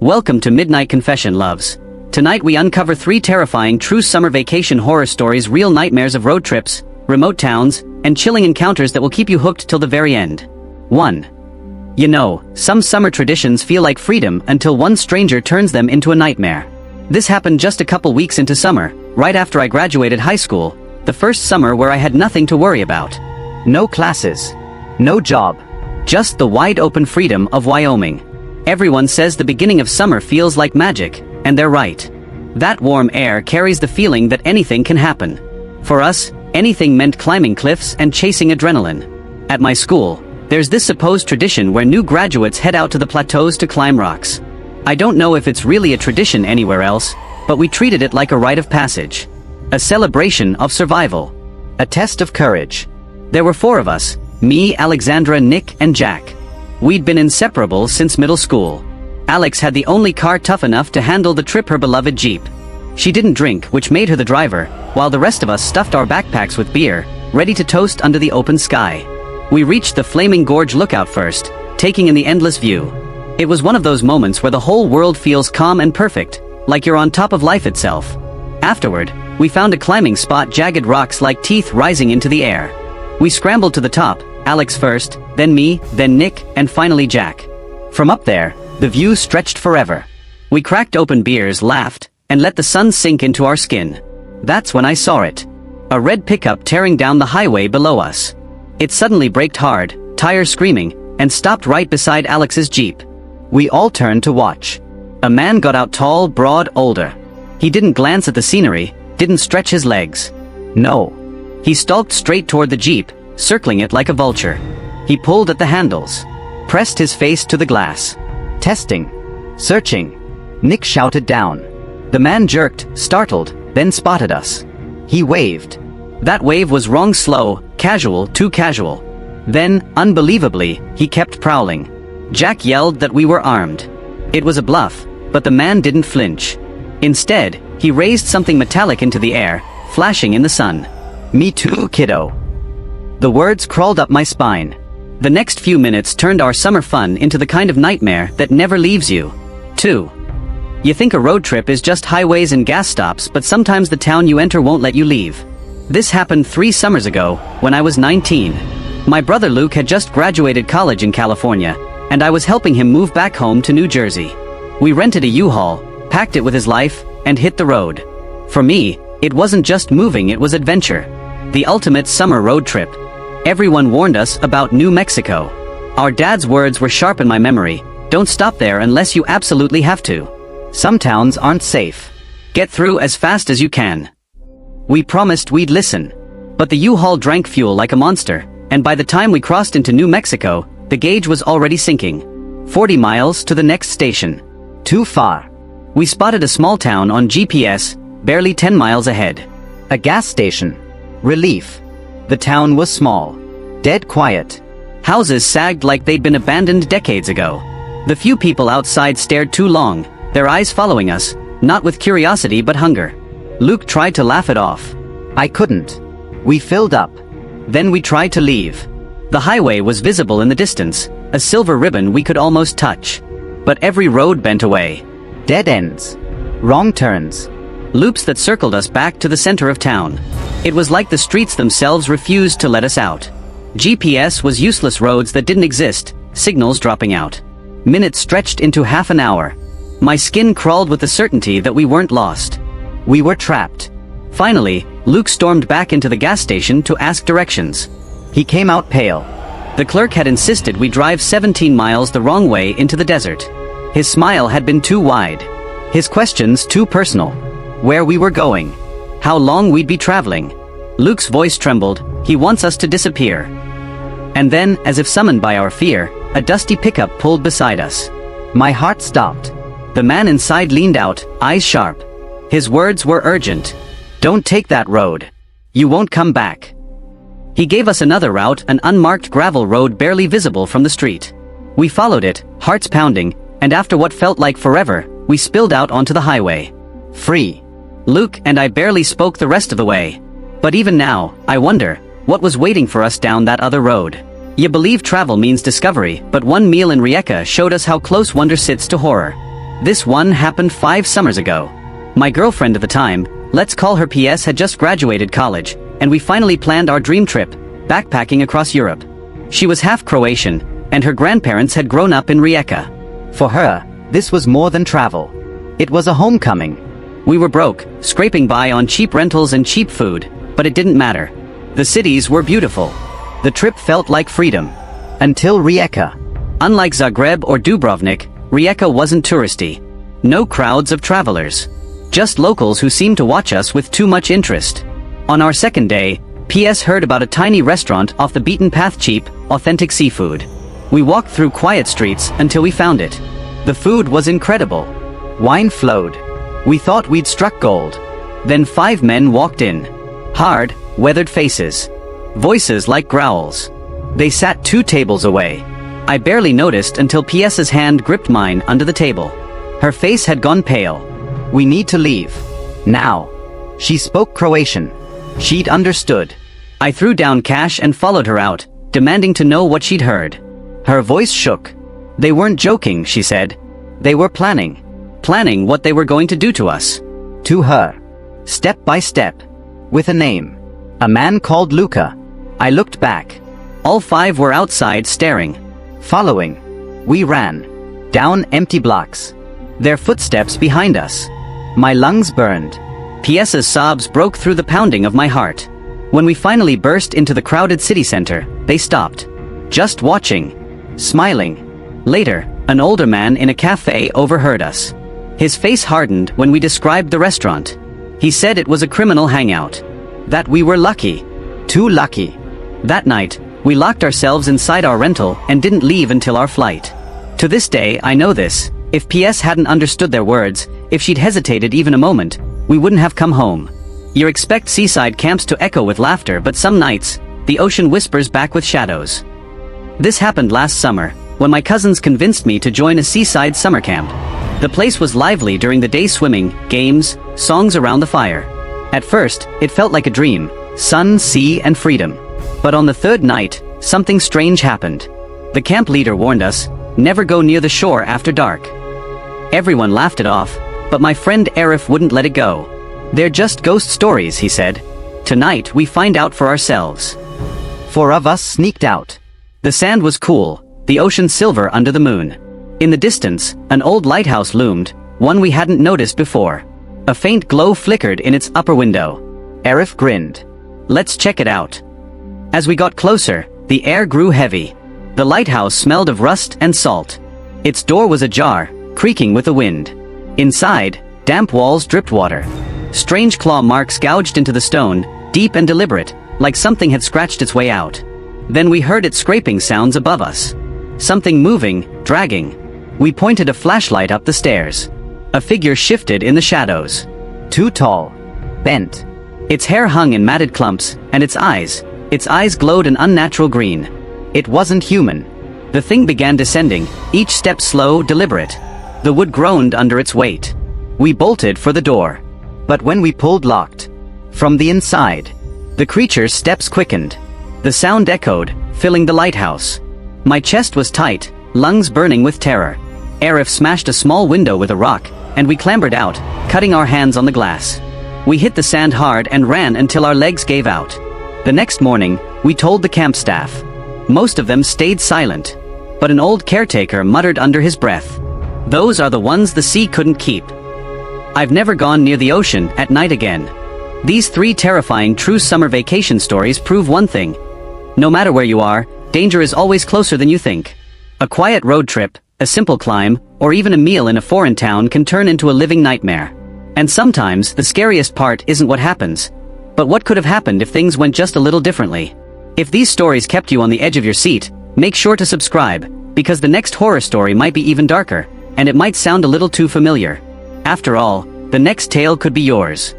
Welcome to Midnight Confession, loves. Tonight we uncover 3 terrifying true summer vacation horror stories, real nightmares of road trips, remote towns, and chilling encounters that will keep you hooked till the very end. 1. You know, some summer traditions feel like freedom until one stranger turns them into a nightmare. This happened just a couple weeks into summer, right after I graduated high school, the first summer where I had nothing to worry about. No classes. No job. Just the wide-open freedom of Wyoming. Everyone says the beginning of summer feels like magic, and they're right. That warm air carries the feeling that anything can happen. For us, anything meant climbing cliffs and chasing adrenaline. At my school, there's this supposed tradition where new graduates head out to the plateaus to climb rocks. I don't know if it's really a tradition anywhere else, but we treated it like a rite of passage. A celebration of survival. A test of courage. There were 4 of us, me, Alexandra, Nick, and Jack. We'd been inseparable since middle school. Alex had the only car tough enough to handle the trip, her beloved Jeep. She didn't drink, which made her the driver, while the rest of us stuffed our backpacks with beer, ready to toast under the open sky. We reached the Flaming Gorge lookout first, taking in the endless view. It was one of those moments where the whole world feels calm and perfect, like you're on top of life itself. Afterward, we found a climbing spot, jagged rocks like teeth rising into the air. We scrambled to the top, Alex first, then me, then Nick, and finally Jack. From up there, the view stretched forever. We cracked open beers, laughed, and let the sun sink into our skin. That's when I saw it. A red pickup tearing down the highway below us. It suddenly braked hard, tires screaming, and stopped right beside Alex's Jeep. We all turned to watch. A man got out, tall, broad, older. He didn't glance at the scenery, didn't stretch his legs. No. He stalked straight toward the Jeep, circling it like a vulture. He pulled at the handles. Pressed his face to the glass. Testing. Searching. Nick shouted down. The man jerked, startled, then spotted us. He waved. That wave was wrong, slow, casual, too casual. Then, unbelievably, he kept prowling. Jack yelled that we were armed. It was a bluff, but the man didn't flinch. Instead, he raised something metallic into the air, flashing in the sun. "Me too, kiddo." The words crawled up my spine. The next few minutes turned our summer fun into the kind of nightmare that never leaves you. 2. You think a road trip is just highways and gas stops, but sometimes the town you enter won't let you leave. This happened 3 summers ago, when I was 19. My brother Luke had just graduated college in California, and I was helping him move back home to New Jersey. We rented a U-Haul, packed it with his life, and hit the road. For me, it wasn't just moving, it was adventure. The ultimate summer road trip. Everyone warned us about New Mexico. Our dad's words were sharp in my memory: don't stop there unless you absolutely have to. Some towns aren't safe. Get through as fast as you can. We promised we'd listen. But the U-Haul drank fuel like a monster, and by the time we crossed into New Mexico, the gauge was already sinking. 40 miles to the next station. Too far. We spotted a small town on GPS, barely 10 miles ahead. A gas station. Relief. The town was small. Dead quiet. Houses sagged like they'd been abandoned decades ago. The few people outside stared too long, their eyes following us, not with curiosity but hunger. Luke tried to laugh it off. I couldn't. We filled up. Then we tried to leave. The highway was visible in the distance, a silver ribbon we could almost touch. But every road bent away. Dead ends. Wrong turns. Loops that circled us back to the center of town. It was like the streets themselves refused to let us out. GPS was useless, roads that didn't exist, signals dropping out. Minutes stretched into half an hour. My skin crawled with the certainty that we weren't lost. We were trapped. Finally, Luke stormed back into the gas station to ask directions. He came out pale. The clerk had insisted we drive 17 miles the wrong way into the desert. His smile had been too wide. His questions too personal. Where we were going. How long we'd be traveling. Luke's voice trembled. He wants us to disappear. And then, as if summoned by our fear, a dusty pickup pulled beside us. My heart stopped. The man inside leaned out, eyes sharp. His words were urgent. Don't take that road. You won't come back. He gave us another route, an unmarked gravel road barely visible from the street. We followed it, hearts pounding, and after what felt like forever, we spilled out onto the highway. Free. Luke and I barely spoke the rest of the way. But even now, I wonder, what was waiting for us down that other road? You believe travel means discovery, but one meal in Rijeka showed us how close wonder sits to horror. This one happened 5 summers ago. My girlfriend at the time, let's call her PS, had just graduated college, and we finally planned our dream trip, backpacking across Europe. She was half Croatian, and her grandparents had grown up in Rijeka. For her, this was more than travel. It was a homecoming. We were broke, scraping by on cheap rentals and cheap food, but it didn't matter. The cities were beautiful. The trip felt like freedom. Until Rijeka. Unlike Zagreb or Dubrovnik, Rijeka wasn't touristy. No crowds of travelers. Just locals who seemed to watch us with too much interest. On our second day, PS heard about a tiny restaurant off the beaten path, cheap, authentic seafood. We walked through quiet streets until we found it. The food was incredible. Wine flowed. We thought we'd struck gold. Then 5 men walked in. Hard, weathered faces. Voices like growls. They sat 2 tables away. I barely noticed until PS's hand gripped mine under the table. Her face had gone pale. We need to leave. Now. She spoke Croatian. She'd understood. I threw down cash and followed her out, demanding to know what she'd heard. Her voice shook. They weren't joking, she said. They were planning. Planning what they were going to do to us. To her. Step by step. With a name. A man called Luca. I looked back. All 5 were outside staring. Following. We ran. Down empty blocks. Their footsteps behind us. My lungs burned. PS's sobs broke through the pounding of my heart. When we finally burst into the crowded city center, they stopped. Just watching. Smiling. Later, an older man in a cafe overheard us. His face hardened when we described the restaurant. He said it was a criminal hangout. That we were lucky. Too lucky. That night, we locked ourselves inside our rental and didn't leave until our flight. To this day, I know this. If PS hadn't understood their words, if she'd hesitated even a moment, we wouldn't have come home. You expect seaside camps to echo with laughter, but some nights, the ocean whispers back with shadows. This happened last summer, when my cousins convinced me to join a seaside summer camp. The place was lively during the day, swimming, games, songs around the fire. At first, it felt like a dream, sun, sea, and freedom. But on the 3rd night, something strange happened. The camp leader warned us, never go near the shore after dark. Everyone laughed it off, but my friend Arif wouldn't let it go. They're just ghost stories, he said. Tonight we find out for ourselves. 4 of us sneaked out. The sand was cool, the ocean silver under the moon. In the distance, an old lighthouse loomed, one we hadn't noticed before. A faint glow flickered in its upper window. Arif grinned. Let's check it out. As we got closer, the air grew heavy. The lighthouse smelled of rust and salt. Its door was ajar, creaking with the wind. Inside, damp walls dripped water. Strange claw marks gouged into the stone, deep and deliberate, like something had scratched its way out. Then we heard its scraping sounds above us. Something moving, dragging. We pointed a flashlight up the stairs. A figure shifted in the shadows. Too tall. Bent. Its hair hung in matted clumps, and its eyes glowed an unnatural green. It wasn't human. The thing began descending, each step slow, deliberate. The wood groaned under its weight. We bolted for the door. But when we pulled locked, from the inside, the creature's steps quickened. The sound echoed, filling the lighthouse. My chest was tight, lungs burning with terror. Arif smashed a small window with a rock, and we clambered out, cutting our hands on the glass. We hit the sand hard and ran until our legs gave out. The next morning, we told the camp staff. Most of them stayed silent. But an old caretaker muttered under his breath. Those are the ones the sea couldn't keep. I've never gone near the ocean at night again. These 3 terrifying true summer vacation stories prove one thing. No matter where you are, danger is always closer than you think. A quiet road trip, a simple climb, or even a meal in a foreign town can turn into a living nightmare. And sometimes, the scariest part isn't what happens, but what could have happened if things went just a little differently. If these stories kept you on the edge of your seat, make sure to subscribe, because the next horror story might be even darker, and it might sound a little too familiar. After all, the next tale could be yours.